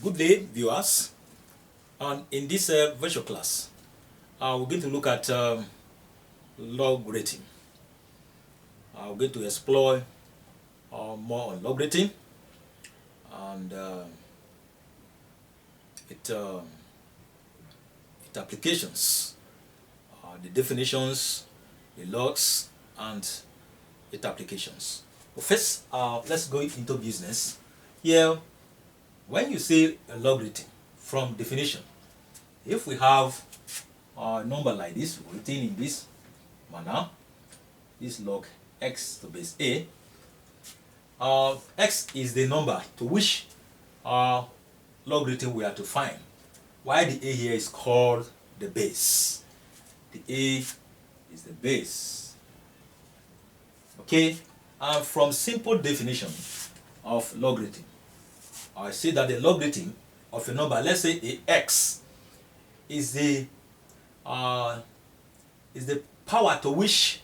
Good day, viewers. And in this virtual class, we're going to look at logarithm. We're going to explore more on logarithm and its applications, the definitions, the logs, and its applications. But first, let's go into business. Here, when you say a logarithm, from definition, if we have a number like this written in this manner, this log x to base a, x is the number to which logarithm we are to find. Why the a here is called the base. The a is the base. Okay, and from simple definition of logarithm, I say that the logarithm of a number, let's say a x, is the power to which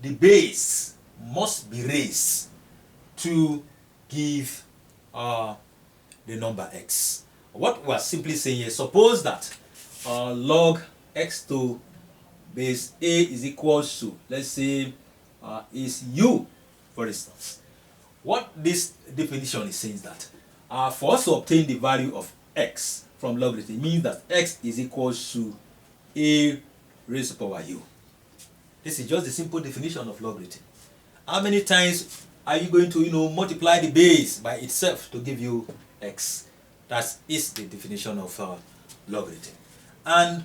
the base must be raised to give the number x. What we are simply saying is, suppose that log x to base a is equals to, let's say, is u, for instance. What this definition is saying is that for us to obtain the value of x from logarithm, means that x is equals to a raised to power u. This is just the simple definition of logarithm. How many times are you going to multiply the base by itself to give you x? That is the definition of logarithm. And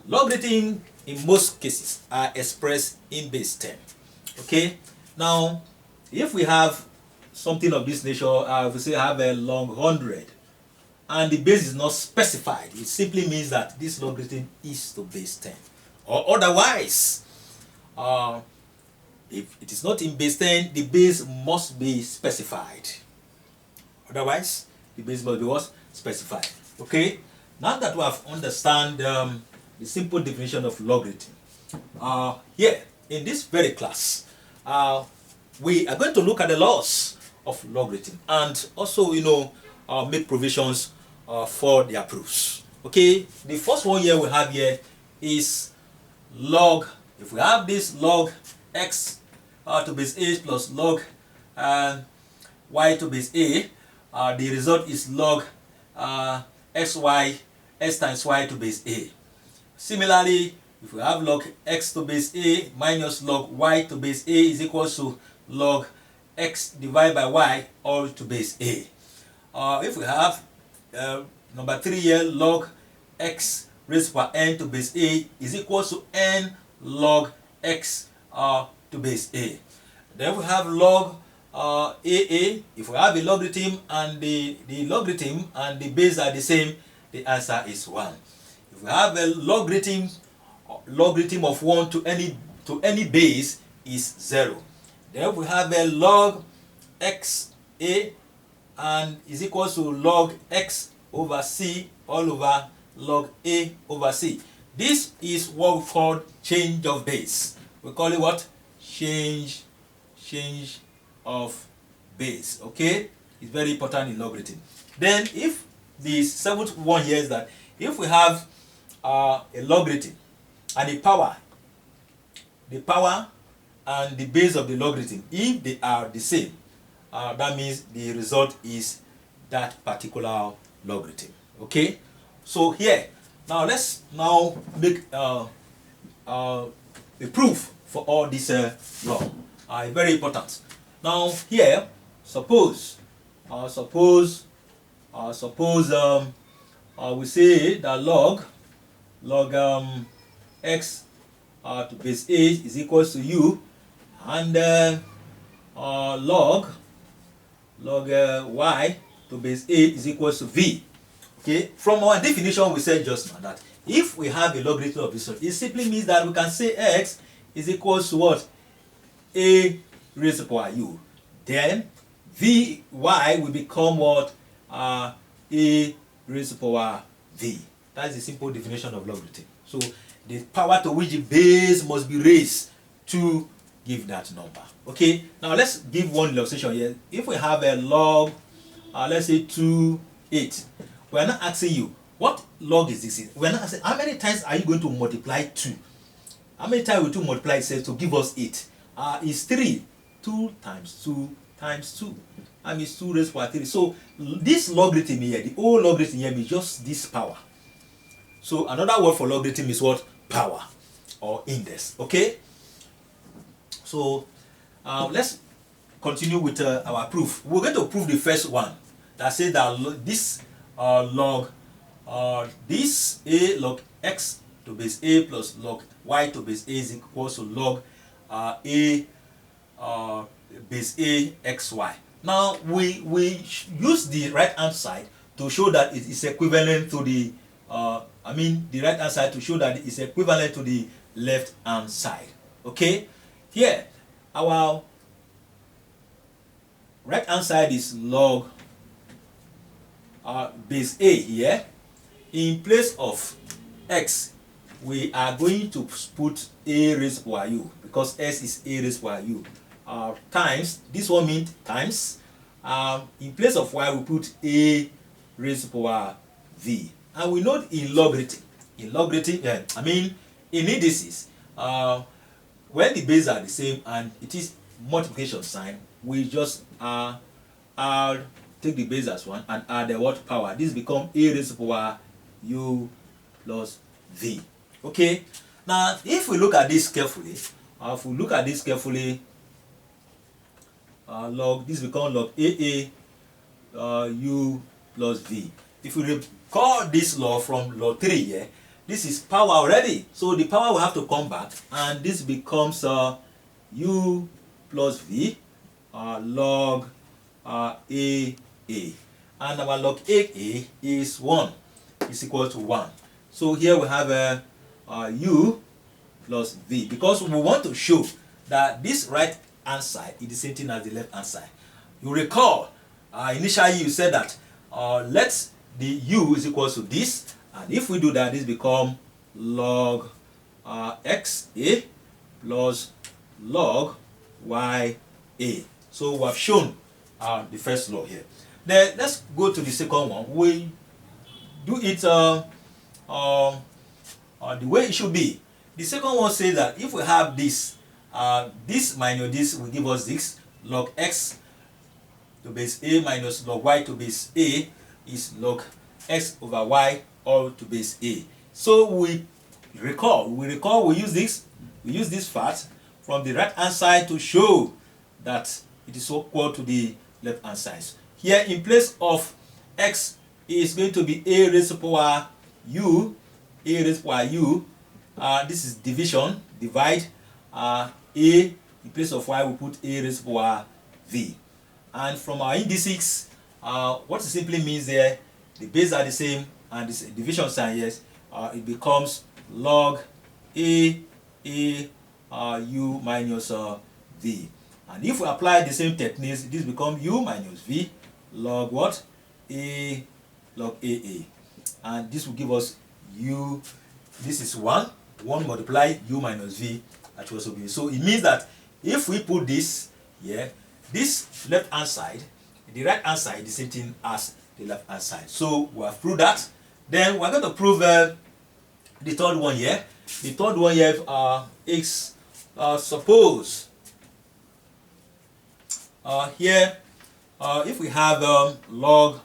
logarithm in most cases are expressed in base 10. Okay, now if we have something of this nature, if we say have a log 100 and the base is not specified, it simply means that this logarithm is to base 10. Or otherwise, if it is not in base 10, the base must be specified. Otherwise, the base must be what? Specified. Okay, now that we have understand the simple definition of logarithm, here in this very class, we are going to look at the laws of logarithm and also make provisions for their proofs. Okay, the first one here we have here is log. If we have this log x to base a plus log y to base a, the result is log x times y to base a. Similarly, if we have log x to base a minus log y to base a is equal to log x divided by y all to base a. If we have number 3 here, log x raised to power n to base a is equal to n log x to base a. Then we have log AA. If we have a logarithm and the logarithm and the base are the same, the answer is 1. If we have a logarithm of 1 to any base is 0. Then we have a log x a and is equal to log x over c all over log a over c. This is what we call change of base. We call it what? Change of base. Okay, it's very important in logarithm. Then if the seventh one here is that if we have a logarithm and the power and the base of the logarithm, if they are the same, that means the result is that particular logarithm. Okay, so here now let's make a proof for all this law. Very important. Now here, suppose we say that log x to base a is equal to u, and log y to base a is equal to v. Okay, from our definition we said just now that if we have a logarithm of this one, it simply means that we can say x is equal to what? A raised to power u. Then vy will become what? A raised to power v. That's the simple definition of logarithm. So the power to which the base must be raised to give that number. Okay, now let's give one illustration here. If we have a log, let's say 2, 8, We are not asking you what log is this. We are not asking how many times are you going to multiply 2. How many times will 2 multiply itself to give us 8? It's 3. 2 times 2 times 2. And it's 2 raised to power 3. So this logarithm here, the whole logarithm here means just this power. So another word for logarithm is what? Power or index. Okay? So let's continue with our proof. We're going to prove the first one that says that this log this a log x to base a plus log y to base a is equal to log a base a xy. Now we use the right hand side to show that it is equivalent to the the right hand side to show that it is equivalent to the left hand side. Okay, here our right hand side is log base a here. In place of x, we are going to put a raised to power u because s is a raised to power u times, this one means times, in place of y we put a raised to power v. And we know in logarithm, in indices, when the bases are the same and it is multiplication sign, we just take the base as 1 and add the what power. This become a raised to power u plus v. Okay, now if we look at this carefully, log this become log a u plus v. If we recall this law from law 3 here, this is power already, so the power will have to come back and this becomes u plus v log a, and our log a is 1 is equal to 1. So here we have u plus v because we want to show that this right hand side is the same thing as the left hand side. You recall initially you said that let the u is equal to this, and if we do that, this become log xa plus log ya. So we have shown the first law here. Then let's go to the second one. We do it the way it should be. The second one says that if we have this, this minus this will give us this log x to base a minus log y to base a is log x over y all to base a. So we use this fact from the right hand side to show that it is equal to the left hand side. Here in place of x is going to be a raised to power u, this is division, divide a, in place of y we put a raised to power v. And from our indices, what it simply means there, the bases are the same and this division sign, yes, it becomes log a u minus v. And if we apply the same techniques, this becomes u minus v log what? A log a. And this will give us u, this is 1 multiply u minus v, that will also be. So it means that if we put this here, this left hand side, the right hand side, the same thing as the left hand side. So we have proved that. Then we're going to prove the third one here. The third one here is suppose here if we have log,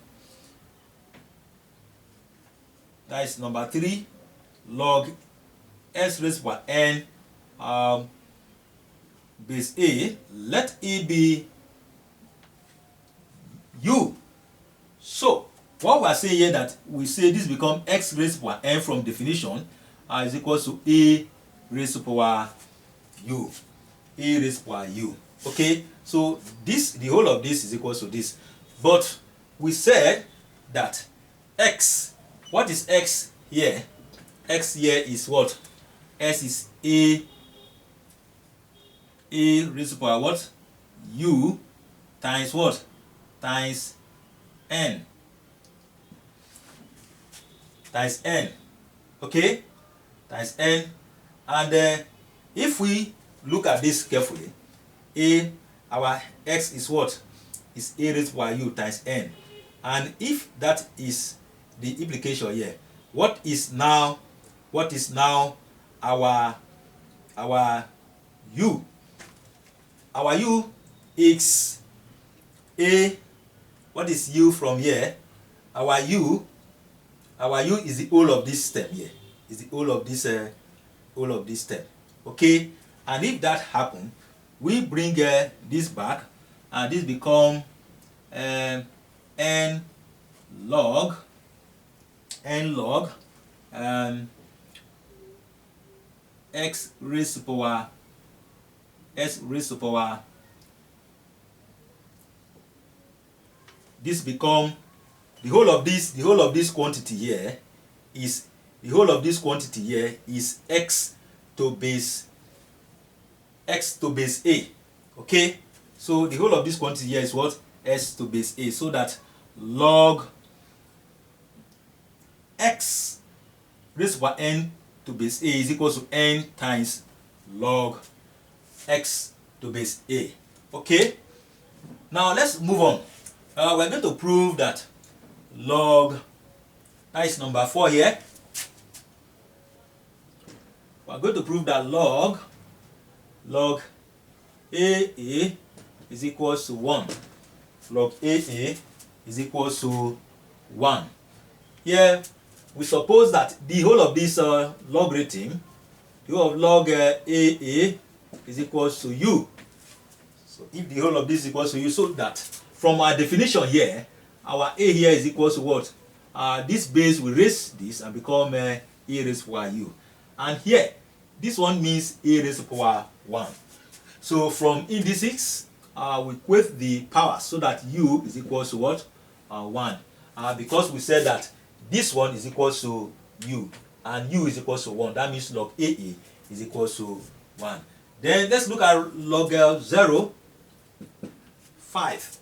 that is number 3, log s raised to power n base a, let it be u. So what we are saying here, that we say this become x raised to power n from definition is equal to a raised to power u, Okay, so this, the whole of this is equal to this. But we said that x, what is x here? X here is what? S is a raised to power what? U times what? Times n. Times n. Okay? Times n. And if we look at this carefully, our x is what? Is a raised to power u times n. And if that is the implication here. What is now our u? Our u is a, what is u from here? Our u is the whole of this term here. Is the whole of this term. Okay, and if that happen, we bring this back, and this become n log x raised to power this become the whole of this quantity here is x to base a. Okay, so the whole of this quantity here is what? S to base a, so that log x raised to power n to base a is equal to n times log x to base a. Okay, now let's move on. We're going to prove that log, that is number 4 here. We're going to prove that log AA is equals to 1. Log AA is equals to 1. Here we suppose that the whole of this logarithm, the whole of log AA is equals to u. So if the whole of this is equals to u, so that from our definition here, our a here is equals to what? This base will raise this and become a raised to power u. And here, this one means a raised to power 1. So from indices, we equate the power so that u is equals to what? 1. Because we said that this one is equals to u and u is equals to 1. That means log AA is equals to 1. Then let's look at log 0, 5.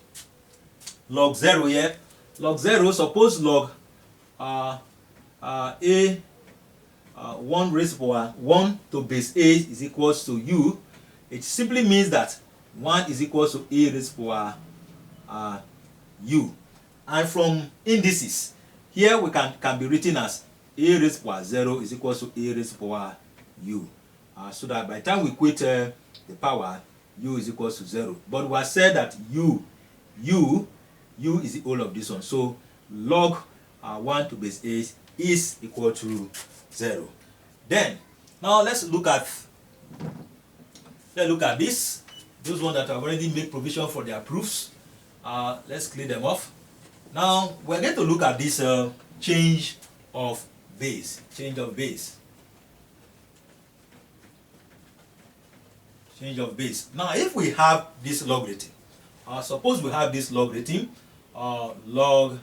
Log 0 here. Log 0, suppose log a 1 raised to power 1 to base a is equals to u. It simply means that 1 is equals to a raised to power u. And from indices, here we can be written as a raised to power 0 is equals to a raised to power u. So that by the time we equate the power, u is equals to 0. But we have said that u is the whole of this one. So log 1 to base a is equal to 0. Then now let's look at this. Those ones that have already made provision for their proofs. Let's clear them off. Now we're going to look at this change of base. Change of base. Now if we have this logarithm, suppose we have this logarithm, log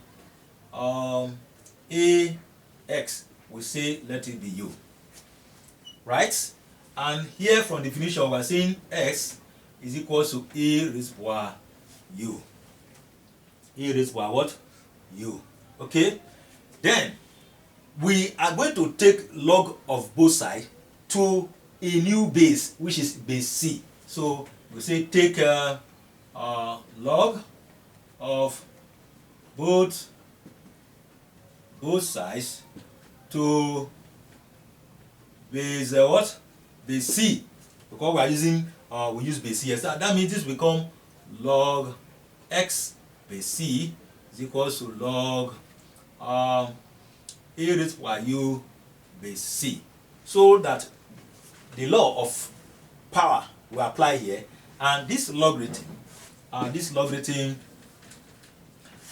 ax, we say let it be u, right? And here from definition we are saying x is equal to a raised to power u. A raised to power what? U. Okay? Then we are going to take log of both sides to a new base, which is base c. So we say take log of both sides to base what? Base c. Because we are using we use base c. Yes, that means this become log x base c is equals to log a raised to power u base c. So that the law of power will apply here, and this logarithm,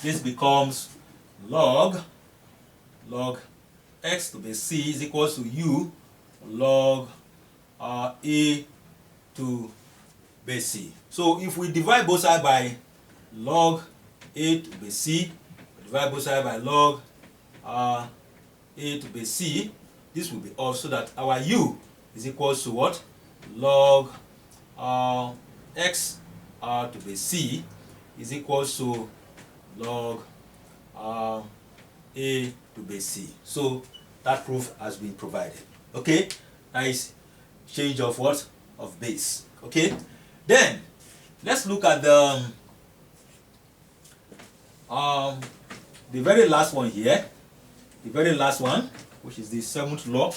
this becomes log x to base c is equals to u log a to base c. So if we divide both sides by log a to base c, divide both sides by log a to base c, this will be off, so that our u is equals to what? Log x to base c is equals to log a to base c. So that proof has been provided. Okay, nice change of what? Of base. Okay, then let's look at the very last one here. the very last one, which is the seventh law.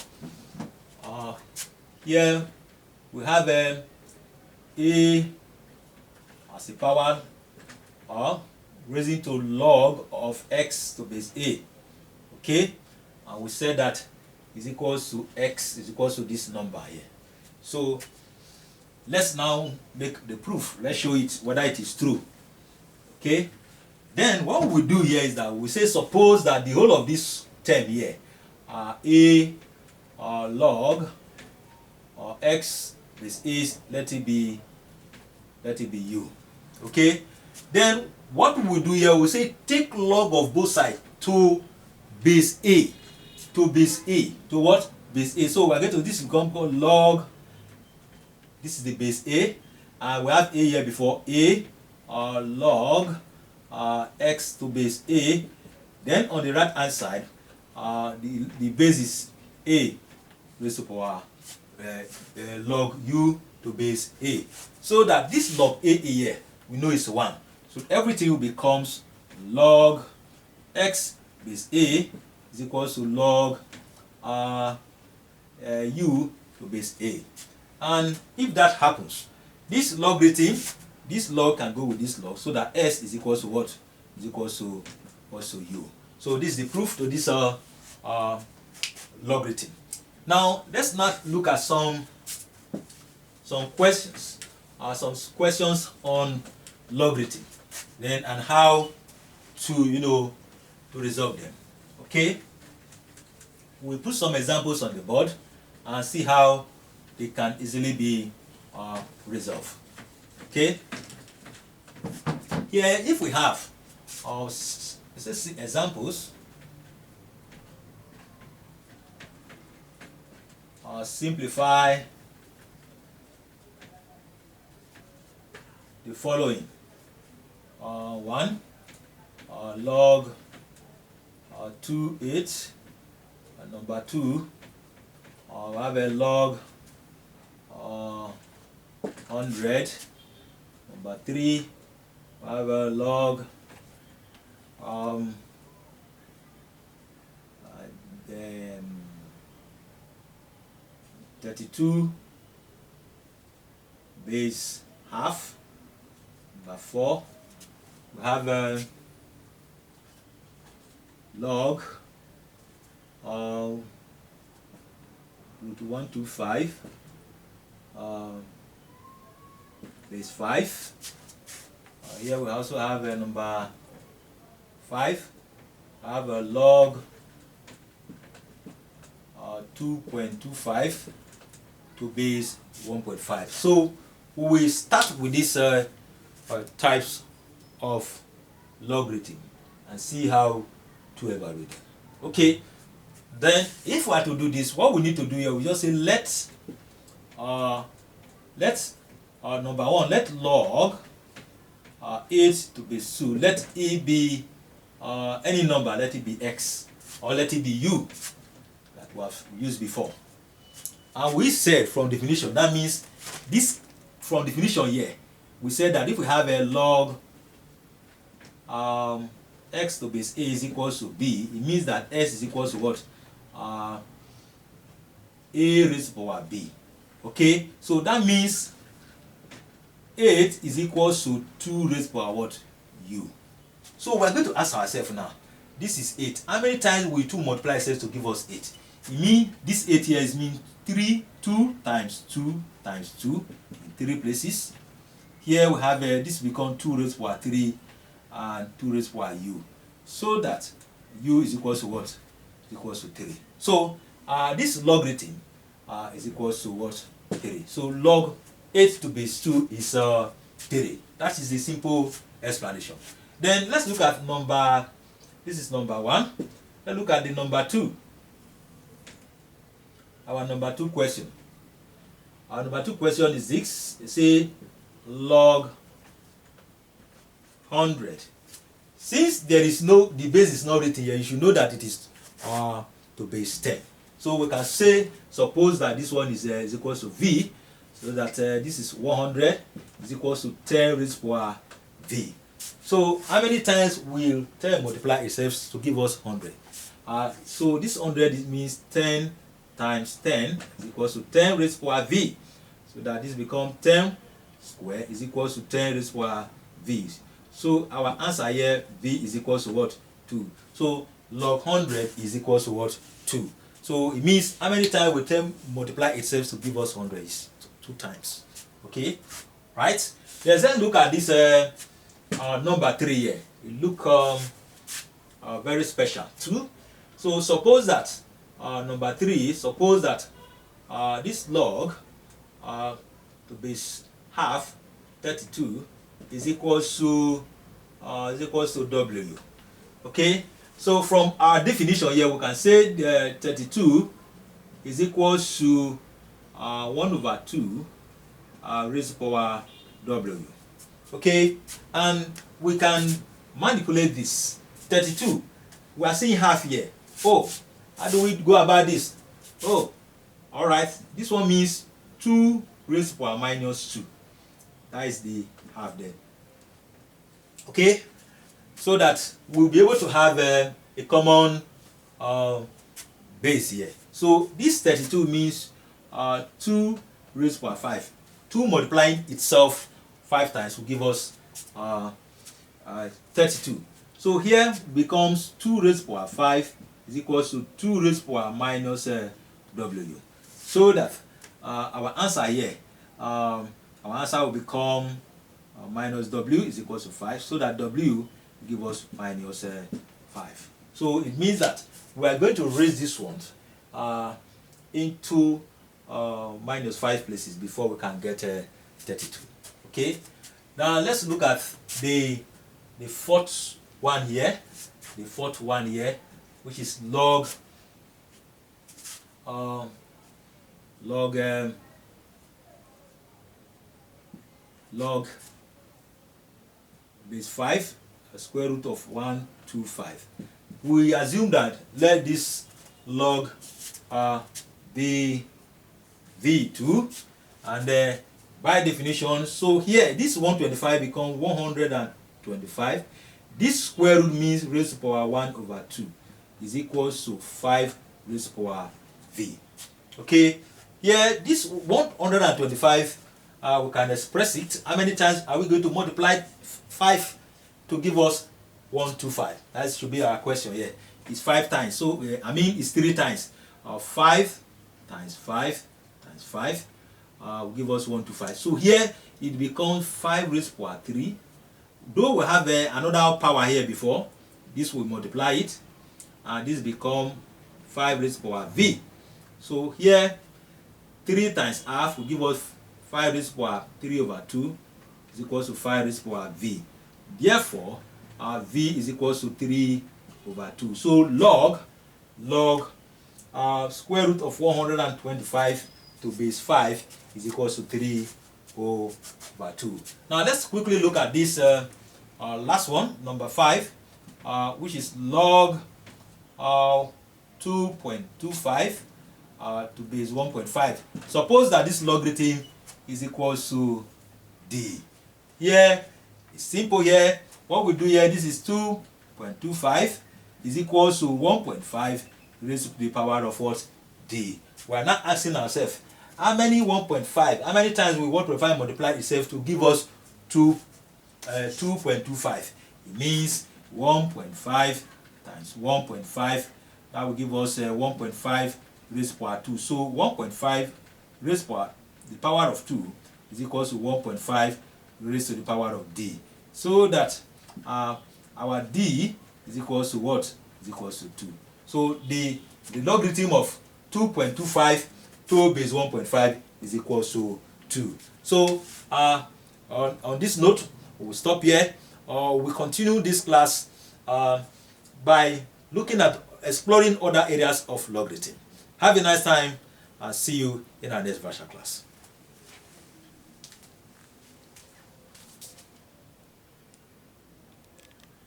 Here we have a as a power raising to log of x to base a. Okay, and we said that is equals to x is equals to this number here. So let's now make the proof. Let's show it whether it is true. Okay, then what we do here is that we say suppose that the whole of this term here a log x base is let it be u. Okay, then what we do here, we say take log of both sides to base a, to what? Base a. So we're going to, this is going to call log, this is the base a, and we have a here before, a log x to base a. Then on the right hand side, the base is a raised to power log u to base a. So that this log a here, we know is 1. So everything becomes log x base a is equals to log u to base a. And if that happens, this logarithm, this log can go with this log, so that s is equals to what? Is equals to also u. So this is the proof to this logarithm. Now let's not look at some questions, on logarithm, then and how to to resolve them. Okay, we'll put some examples on the board and see how they can easily be resolved. Okay, here if we have let's see examples. Simplify the following. 1 log 2 8, and number 2 we have a log 100, number 3 we have a log 32 base half. Number 4 we have a log root 125 base 5. Here we also have a number 5. I have a log 2.25 to base 1.5. So we start with these types of logarithm and see how to evaluate them. Okay, then if we are to do this, what we need to do here, we just say let's number 1, let log 8 to base 2, let it be any number, let it be x or let it be u that we have used before. And we said from definition, that means this from definition here, we said that if we have a log x to base a is equals to b, it means that s is equals to what? A raised to power b. Okay, so that means 8 is equals to 2 raised to power what? U. So we're going to ask ourselves now, this is 8. How many times will 2 multiply itself to give us 8? It means this 8 here is mean 2 times 2 times 2 in 3 places. Here we have this become 2 raised to power 3 and 2 raised to power u. So that u is equals to what? Is equals to 3. So this logarithm is equals to what? 3. So log 8 to base 2 is 3. That is the simple explanation. Then let's look at number, this is number 1. Let's look at the number 2. Our number 2 question. Our number 2 question is this. They say log 100. Since there is no, the base is not written here, you should know that it is to base 10. So we can say, suppose that this one is equals to v, so that this is 100 is equals to 10 raised to power v. So how many times will 10 multiply itself to give us 100? So this 100 it means 10 times 10 is equals to 10 raised to power v. So that this becomes 10 square is equals to 10 raised to power v. So our answer here, v is equals to what? 2. So log 100 is equals to what? 2. So it means how many times will 10 multiply itself to give us 100? Is 2 times. Okay, right? Let's then look at this number 3 here. It look very special too. So suppose that number 3, suppose that this log to base half 32 is equals to w. Okay, so from our definition here we can say the 32 is equals to 1 over 2 raised to power w. Okay, and we can manipulate this 32. We are seeing half here. Oh, how do we go about this? Oh, all right, this one means 2 raised to power minus 2. That is the half there. Okay, so that we'll be able to have a common base here. So this 32 means 2 raised to power 5. 2 multiplying itself 5 times will give us 32. So here becomes 2 raised to power 5 is equals to 2 raised to power minus w. So that our answer here, our answer will become minus w is equals to 5. So that w will give us minus 5. So it means that we are going to raise this one into minus 5 places before we can get 32. Okay. Now let's look at the fourth one here. The fourth one here, which is log base 5 square root of 125. We assume that let this log be v2, and by definition, so here this 125 becomes 125. This square root means raised to power 1 over 2 is equals to 5 raised to power v. Okay, here this 125 we can express it. How many times are we going to multiply 5 to give us 125? That should be our question here. It's 5 times, so I mean it's 3 times. 5 times 5 times 5 will give us 125. So here it becomes 5 raised to power 3. Though we have another power here before, this will multiply it, and this become 5 raised to power v. So here 3 times half will give us 5 raised to power 3 over 2 is equals to 5 raised to power v. Therefore, v is equals to 3 over 2. So log square root of 125 to base 5 is equals to 3 over 2. Now let's quickly look at this last one, number 5, which is log 2.25 to base 1.5. Suppose that this logarithm is equals to d. Here it's simple. Here what we do here, this is 2.25 is equals to 1.5 raised to the power of what? D. We are now asking ourselves, how many 1.5, how many times will 1.5 multiply itself to give us 2.25? It means 1.5 times 1.5, that will give us 1.5 raised to power 2. So 1.5 raised to the power of 2 is equals to 1.5 raised to the power of d. So that our d is equals to what? Is equals to 2. So the logarithm of 2.25 to base 1.5 is equals to 2. So on this note, we'll stop here. We'll continue this class by looking at exploring other areas of logarithm. Have a nice time and see you in our next virtual class.